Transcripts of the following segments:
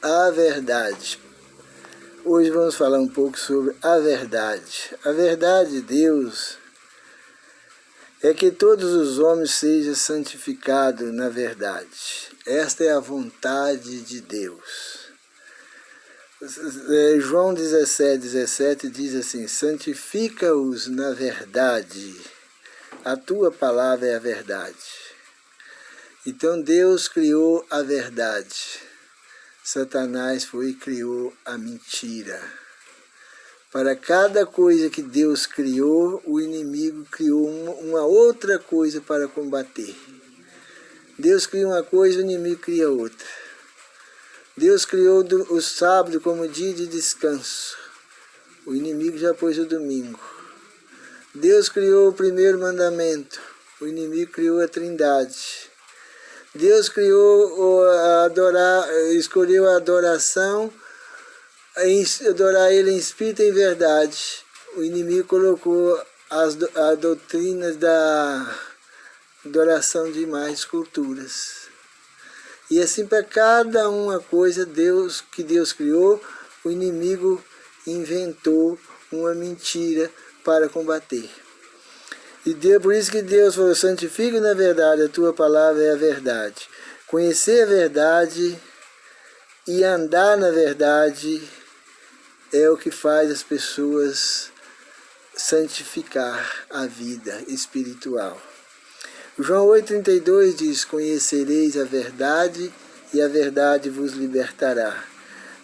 a verdade. Hoje vamos falar um pouco sobre a verdade. A verdade de Deus é que todos os homens sejam santificados na verdade. Esta é a vontade de Deus. João 17 diz assim: santifica-os na verdade, a tua palavra é a verdade. Então Deus criou a verdade. Satanás foi e criou a mentira. Para cada coisa que Deus criou, o inimigo criou uma outra coisa para combater. Deus cria uma coisa, o inimigo cria outra. Deus criou o sábado como dia de descanso. O inimigo já pôs o domingo. Deus criou o primeiro mandamento. O inimigo criou a trindade. Deus escolheu a adoração, adorar Ele em espírito e em verdade. O inimigo colocou a doutrina da adoração de imagens, esculturas. E assim para cada uma coisa que Deus criou, o inimigo inventou uma mentira para combater. E por isso que Deus falou: santifica na verdade, a tua palavra é a verdade. Conhecer a verdade e andar na verdade é o que faz as pessoas santificar a vida espiritual. João 8,32 diz: conhecereis a verdade e a verdade vos libertará.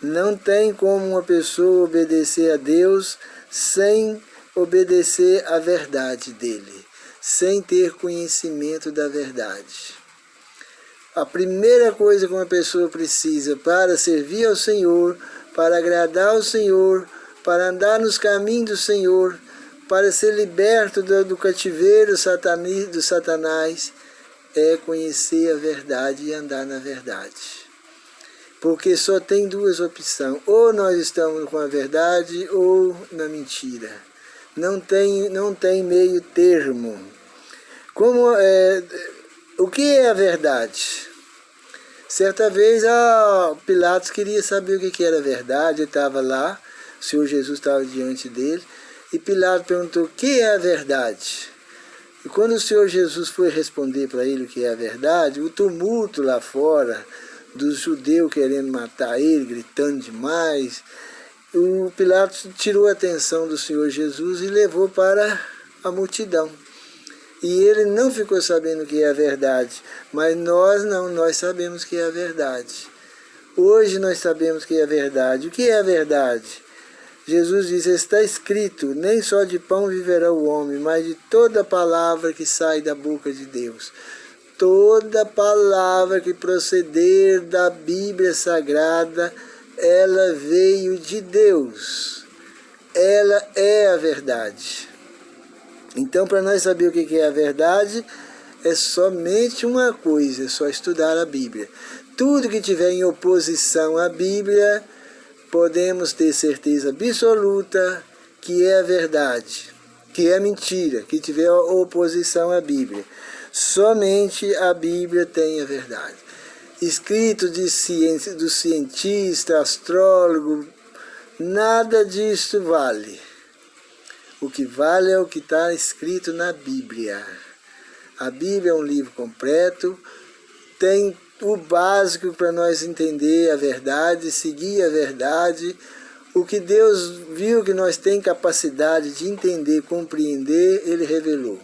Não tem como uma pessoa obedecer a Deus sem obedecer à verdade dele, sem ter conhecimento da verdade. A primeira coisa que uma pessoa precisa para servir ao Senhor, para agradar ao Senhor, para andar nos caminhos do Senhor, para ser liberto do cativeiro do Satanás, é conhecer a verdade e andar na verdade. Porque só tem duas opções: ou nós estamos com a verdade ou na mentira. Não tem meio termo. O que é a verdade? Certa vez Pilatos queria saber o que era a verdade. Ele estava lá, o Senhor Jesus estava diante dele, e Pilatos perguntou: o que é a verdade? E quando o Senhor Jesus foi responder para ele o que é a verdade, o tumulto lá fora, dos judeus querendo matar ele, gritando demais, o Pilatos tirou a atenção do Senhor Jesus e levou para a multidão. E ele não ficou sabendo o que é a verdade, mas nós não, nós sabemos o que é a verdade. Hoje nós sabemos o que é a verdade. O que é a verdade? Jesus diz: está escrito, nem só de pão viverá o homem, mas de toda palavra que sai da boca de Deus. Toda palavra que proceder da Bíblia Sagrada, ela veio de Deus. Ela é a verdade. Então, para nós saber o que é a verdade, é somente uma coisa: é só estudar a Bíblia. Tudo que tiver em oposição à Bíblia, podemos ter certeza absoluta que é a verdade, que é mentira, que tiver oposição à Bíblia. Somente a Bíblia tem a verdade. Escrito do cientista, astrólogo, nada disso vale. O que vale é o que está escrito na Bíblia. A Bíblia é um livro completo, tem o básico para nós entender a verdade, seguir a verdade. O que Deus viu que nós temos capacidade de entender, compreender, Ele revelou.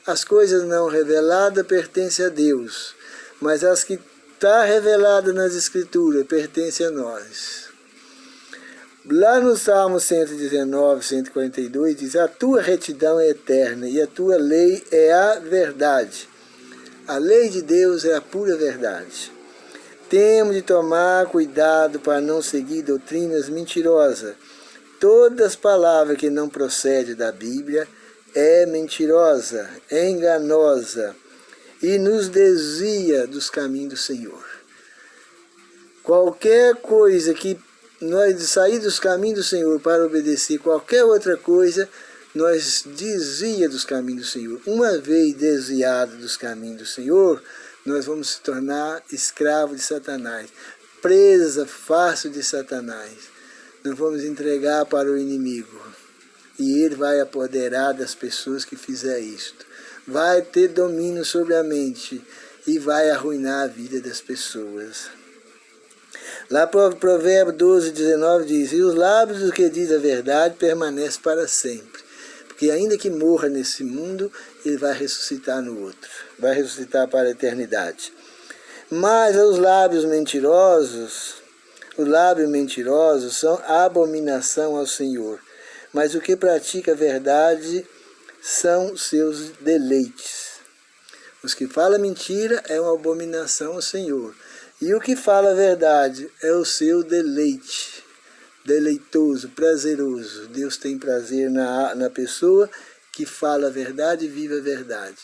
As coisas não reveladas pertencem a Deus, mas as que está revelada nas Escrituras pertence a nós. Lá no Salmo 119, 142, diz: a tua retidão é eterna e a tua lei é a verdade. A lei de Deus é a pura verdade. Temos de tomar cuidado para não seguir doutrinas mentirosas. Todas as palavras que não procedem da Bíblia é mentirosa, é enganosa e nos desvia dos caminhos do Senhor. Qualquer coisa que nós sair dos caminhos do Senhor para obedecer qualquer outra coisa, nós desvia dos caminhos do Senhor. Uma vez desviado dos caminhos do Senhor, nós vamos se tornar escravos de Satanás. presa fácil de Satanás. Nós vamos entregar para o inimigo. E ele vai apoderar das pessoas que fizer isto. Vai ter domínio sobre a mente e vai arruinar a vida das pessoas. Lá Provérbio 12, 19 diz: e os lábios do que diz a verdade permanecem para sempre. Porque ainda que morra nesse mundo, ele vai ressuscitar no outro. Vai ressuscitar para a eternidade. Mas os lábios mentirosos são abominação ao Senhor. Mas o que pratica a verdade são seus deleites. Os que falam mentira é uma abominação ao Senhor. E o que fala a verdade é o seu deleite. Deleitoso, prazeroso. Deus tem prazer na pessoa que fala a verdade e vive a verdade.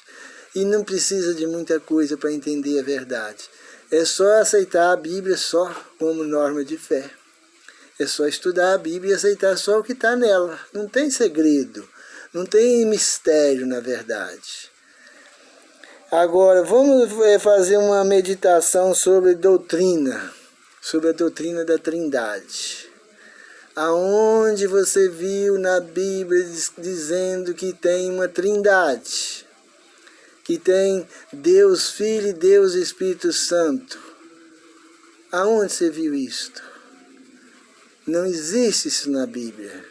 E não precisa de muita coisa para entender a verdade. É só aceitar a Bíblia só como norma de fé. É só estudar a Bíblia e aceitar só o que está nela. Não tem segredo, não tem mistério na verdade. Agora, vamos fazer uma meditação sobre a doutrina da Trindade. Aonde você viu na Bíblia dizendo que tem uma Trindade? Que tem Deus Filho e Deus Espírito Santo. Aonde você viu isto? Não existe isso na Bíblia.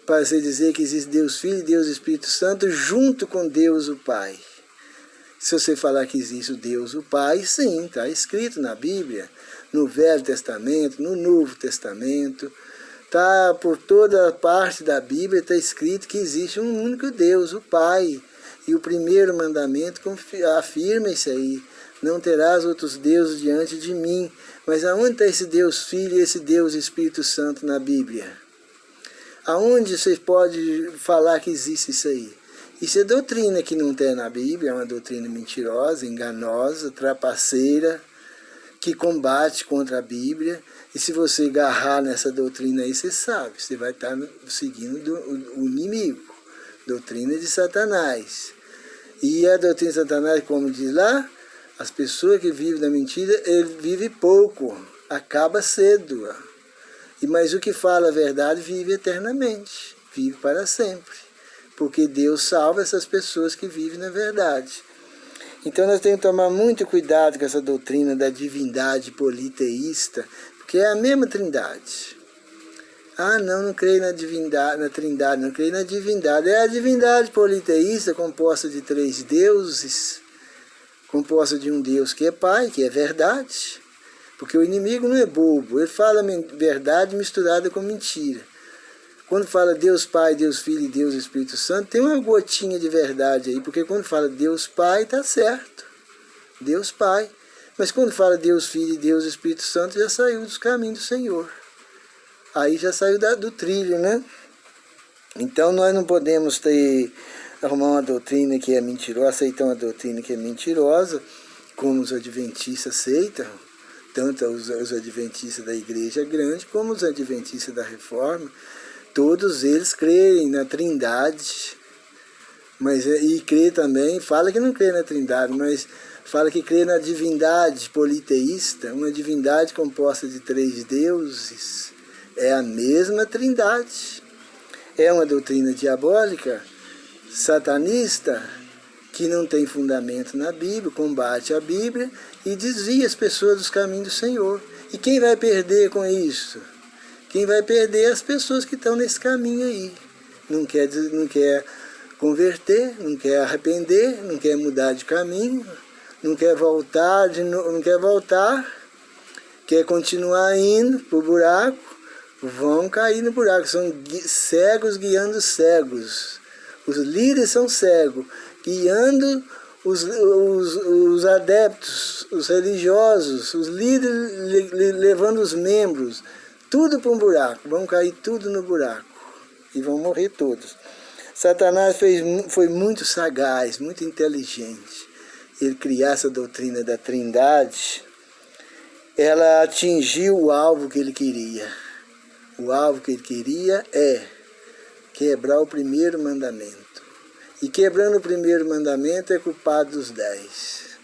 Para você dizer que existe Deus Filho e Deus Espírito Santo junto com Deus o Pai. Se você falar que existe o Deus o Pai, sim, está escrito na Bíblia. No Velho Testamento, no Novo Testamento. Tá por toda parte da Bíblia está escrito que existe um único Deus, o Pai. E o primeiro mandamento afirma isso aí. Não terás outros deuses diante de mim. Mas aonde está esse Deus Filho e esse Deus Espírito Santo na Bíblia? Aonde você pode falar que existe isso aí? Isso é doutrina que não tem na Bíblia, é uma doutrina mentirosa, enganosa, trapaceira, que combate contra a Bíblia. E se você agarrar nessa doutrina aí, você sabe, você vai estar seguindo o inimigo, doutrina de Satanás. E a doutrina de Satanás, como diz lá, as pessoas que vivem na mentira, ele vive pouco, acaba cedo. Mas o que fala a verdade vive eternamente, vive para sempre. Porque Deus salva essas pessoas que vivem na verdade. Então nós temos que tomar muito cuidado com essa doutrina da divindade politeísta, porque é a mesma Trindade. Ah, não creio na divindade, na Trindade, não creio na divindade. É a divindade politeísta composta de 3 deuses, composta de um Deus que é Pai, que é verdade. Porque o inimigo não é bobo, ele fala verdade misturada com mentira. Quando fala Deus Pai, Deus Filho e Deus Espírito Santo, tem uma gotinha de verdade aí, porque quando fala Deus Pai, está certo. Deus Pai. Mas quando fala Deus Filho e Deus Espírito Santo, já saiu dos caminhos do Senhor. Aí já saiu do trilho, né? Então nós não podemos arrumar uma doutrina que é mentirosa, aceitar uma doutrina que é mentirosa, como os adventistas aceitam, tanto os adventistas da Igreja Grande, como os adventistas da Reforma. Todos eles creem na Trindade, e crê também, fala que não crê na Trindade, mas fala que crê na divindade politeísta, uma divindade composta de 3 deuses, é a mesma Trindade. É uma doutrina diabólica, satanista, que não tem fundamento na Bíblia, combate a Bíblia e desvia as pessoas dos caminhos do Senhor. E quem vai perder com isso? Quem vai perder é as pessoas que estão nesse caminho aí. Não quer converter, não quer arrepender, não quer mudar de caminho, não quer voltar, quer continuar indo para o buraco, vão cair no buraco. São cegos guiando cegos. Os líderes são cegos, guiando os adeptos, os religiosos, os líderes levando os membros, tudo para um buraco, vão cair tudo no buraco e vão morrer todos. Satanás foi muito sagaz, muito inteligente. Ele criar essa doutrina da Trindade, ela atingiu o alvo que ele queria. O alvo que ele queria é quebrar o primeiro mandamento. E quebrando o primeiro mandamento é culpado dos 10.